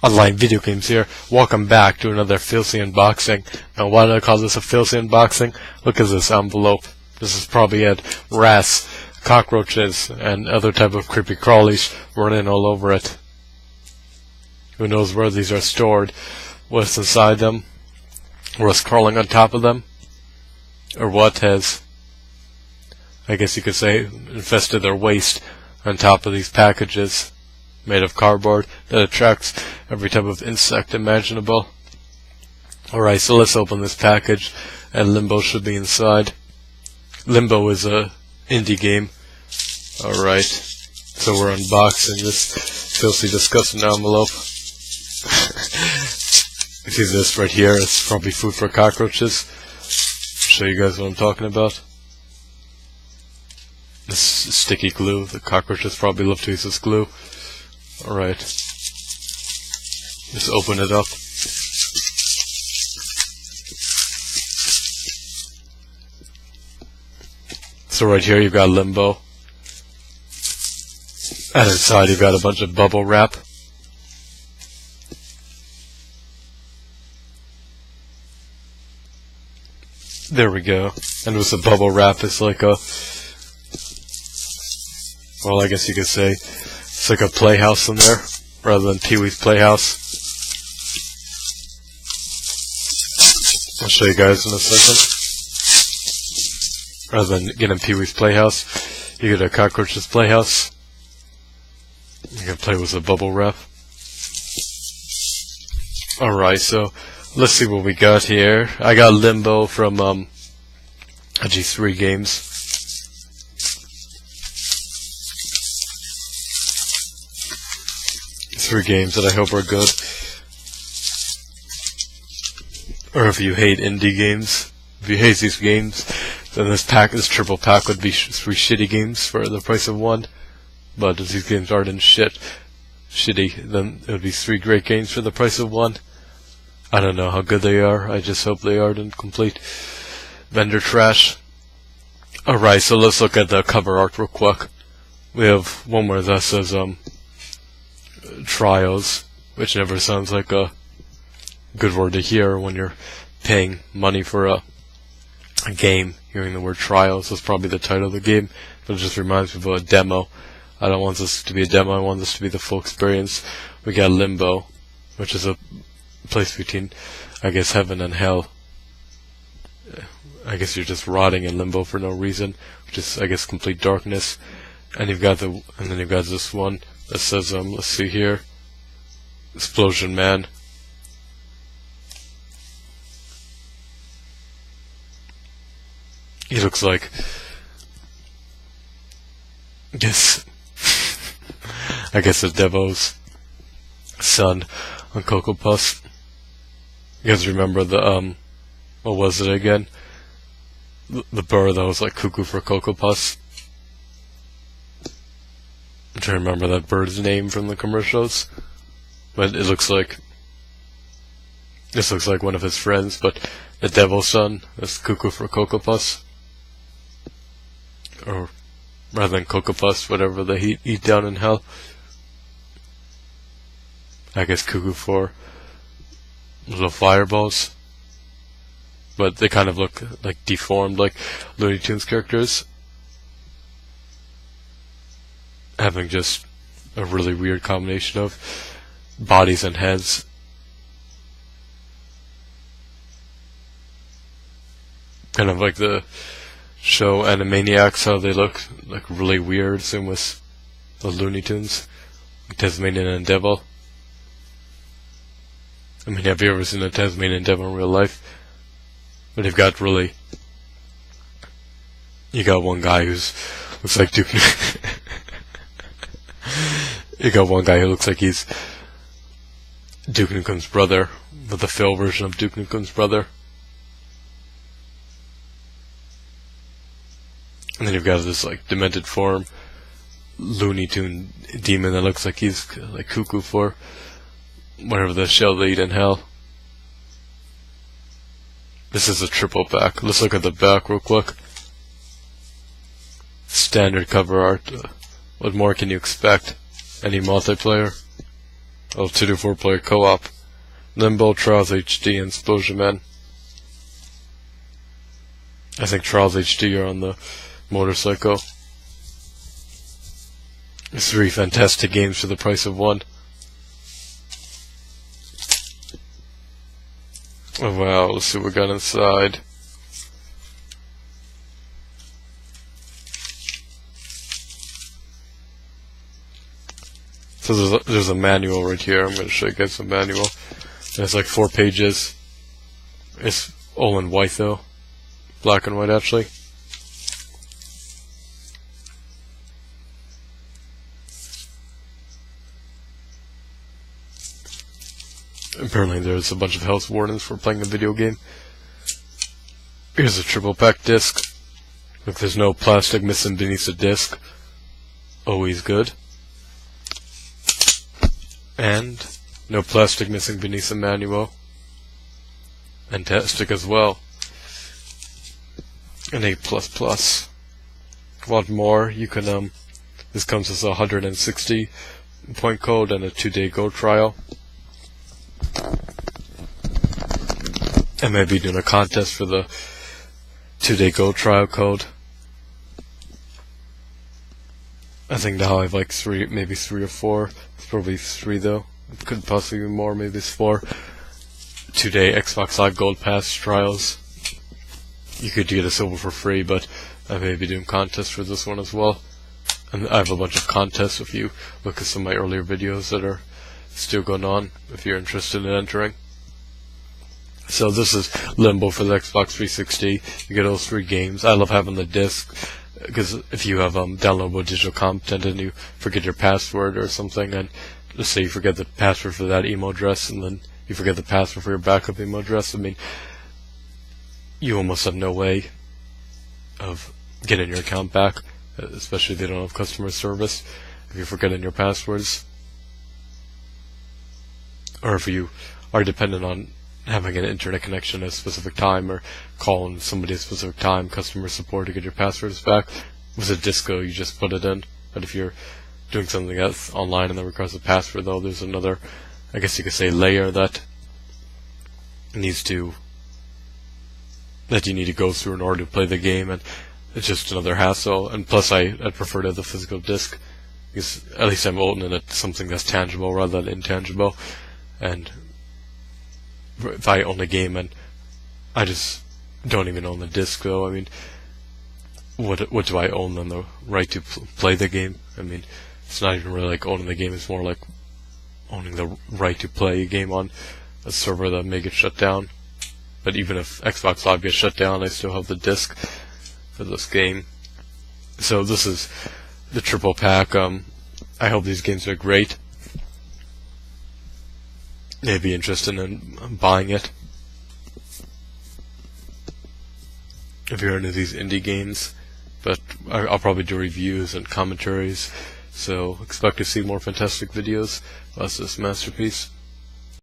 Online video games here. Welcome back to another filthy unboxing. Now, why do I call this a filthy unboxing? Look at this envelope. This is probably had rats, cockroaches, and other type of creepy crawlies running all over it. Who knows where these are stored, what's inside them, what's crawling on top of them, or what has, I guess you could say, infested their waste on top of these packages made of cardboard that attracts every type of insect imaginable. Alright, so let's open this package, and Limbo should be inside. Limbo is a indie game. Alright, so we're unboxing this filthy, disgusting envelope. See this right here, it's probably food for cockroaches. Show you guys what I'm talking about. This sticky glue, the cockroaches probably love to use this glue. Alright, just open it up. So right here you've got Limbo, and inside you've got a bunch of bubble wrap. There we go. And with the bubble wrap, it's like a, well, I guess you could say it's like a playhouse in there, rather than Pee-wee's Playhouse. I'll show you guys in a second. Rather than getting Pee-wee's Playhouse, you get a cockroach's playhouse. You can play with the bubble wrap. Alright, so let's see what we got here. I got Limbo from G3 Games. Three games that I hope are good. Or if you hate indie games, if you hate these games, then this triple pack would be three shitty games for the price of one. But if these games aren't shitty, then it would be three great games for the price of one. I don't know how good they are. I just hope they aren't in complete vendor trash. Alright, so let's look at the cover art real quick. We have one where that says trials, which never sounds like a good word to hear when you're paying money for a game. Hearing the word trials is probably the title of the game, but it just reminds me of a demo. I don't want this to be a demo, I want this to be the full experience. We got Limbo, which is a place between, I guess, heaven and hell. I guess you're just rotting in limbo for no reason, which is, I guess, complete darkness. And then you've got this one that says, let's see here, Splosion Man. He looks like, I guess the Devo's son on Cocoa Puffs. You guys remember the, what was it again? The bird that was like cuckoo for Cocoa Puffs. I'm trying to remember that bird's name from the commercials, but it looks like, this looks like one of his friends, but the Devil's son is cuckoo for Cocoa Puffs, or rather than Cocoa Puffs, whatever they eat down in hell. I guess cuckoo for little fireballs, but they kind of look like deformed, like Looney Tunes characters, having just a really weird combination of bodies and heads. Kind of like the show Animaniacs, how they look like really weird, same with the Looney Tunes, like Tasmanian and Devil. I mean, have you ever seen a Tasmanian Devil in real life? But you've got really, you got one guy who's looks like Duke. You got one guy who looks like he's Duke Nukem's brother, but the Phil version of Duke Nukem's brother. And then you've got this like demented form Looney Tune demon that looks like he's like cuckoo for whatever the shell they eat in hell. This is a triple pack. Let's look at the back real quick. Standard cover art. What more can you expect? Any multiplayer? Oh, 2 to 4 player co-op. Limbo, Trials HD, and Splosion Man. I think Trials HD are on the motorcycle. It's 3 fantastic games for the price of 1. Oh wow, let's see what we got inside. So there's a manual right here. I'm going to show you guys the manual. And it's like 4 pages. It's all in white though. Black and white actually. Apparently there's a bunch of health warnings for playing a video game. Here's a triple pack disc. If there's no plastic missing beneath the disc, always good. And no plastic missing beneath the manual. Fantastic as well. An A++. Want more? You can this comes with a 160 point code and a 2-day Go trial. I may be doing a contest for the 2-day Go trial code. I think now I have like 3, maybe 3 or 4. It's probably 3 though. It could possibly be more, maybe it's 4. 2-day Xbox Live Gold Pass trials. You could get a silver for free, but I may be doing contests for this one as well. And I have a bunch of contests if you look at some of my earlier videos that are still going on, if you're interested in entering. So this is Limbo for the Xbox 360. You get those 3 games. I love having the disc, because if you have downloadable digital content and you forget your password or something, and let's say you forget the password for that email address, and then you forget the password for your backup email address, I mean, you almost have no way of getting your account back, especially if they don't have customer service, if you're forgetting your passwords. Or if you are dependent on having an internet connection at a specific time, or calling somebody at a specific time, customer support, to get your passwords back. With a disco, you just put it in. But if you're doing something else online and that requires a password, though, there's another, I guess you could say, layer that you need to go through in order to play the game, and it's just another hassle. And plus, I'd prefer to have the physical disc, because at least I'm holding it something that's tangible rather than intangible. And if I own a game and I just don't even own the disc, though, I mean, what do I own then? The right to play the game? I mean, it's not even really like owning the game, it's more like owning the right to play a game on a server that may get shut down. But even if Xbox Live gets shut down, I still have the disc for this game. So this is the triple pack. I hope these games are great. Maybe interested in buying it if you're into these indie games, but I'll probably do reviews and commentaries, so expect to see more fantastic videos. That's this masterpiece.